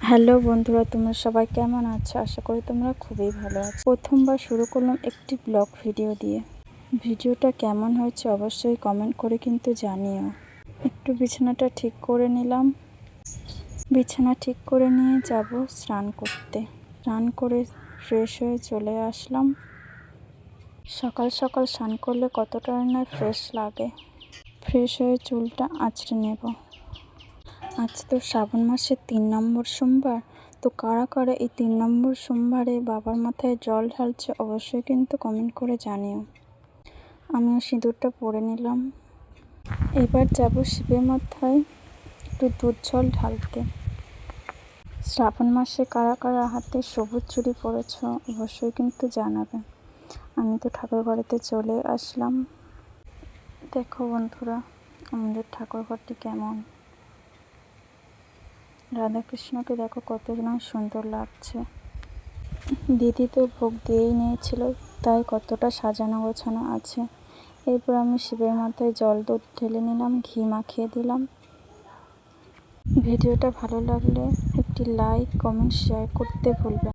Hello বন্ধুরা, তোমরা সবাই কেমন আছো? আশা করি তোমরা খুবই ভালো আছো। প্রথমবার শুরু করলাম একটি ব্লগ ভিডিও দিয়ে। ভিডিওটা কেমন হয়েছে অবশ্যই কমেন্ট করে কিন্তু জানিও। একটু বিছানাটা ঠিক করে নিলাম। বিছানা ঠিক করে নিয়ে যাব স্নান করতে। স্নান করে ফ্রেশ হয়ে চলে আসলাম। সকাল সকাল স্নান করলে কতটা না ফ্রেশ লাগে। ফ্রেশ হয়ে চুলটা আঁচড়ে নেব। আজ তো শ্রাবণ মাসের 3 নম্বর সোমবার। তো কারা কারা এই 3 নম্বর সোমবারে বাবার মাথায় জল ঢালছে অবশ্যই কিন্তু কমেন্ট করে জানিও। আমিও সিঁদুরটা পরে নিলাম। এবার যাব শিবের মাথায় একটু দুধ জল ঢালতে। শ্রাবণ মাসে কারা কারা হাতে সবুজ চুড়ি পরেছ অবশ্যই কিন্তু জানাবে। আমি তো ঠাকুর ঘরেতে চলে আসলাম। দেখো বন্ধুরা, আমাদের ঠাকুর ঘরটি কেমন। রাধাকৃষ্ণকে দেখো কত না সুন্দর লাগছে। দিদি তো ভোগ দিয়েই নিয়েছিল, তাই কতটা সাজানো গোছানো আছে। এরপর আমি শিবের মাথায় জল দুধ ঢেলে নিলাম, ঘি মাখিয়ে দিলাম। ভিডিওটা ভালো লাগলে একটি লাইক কমেন্ট শেয়ার করতে ভুলবেন।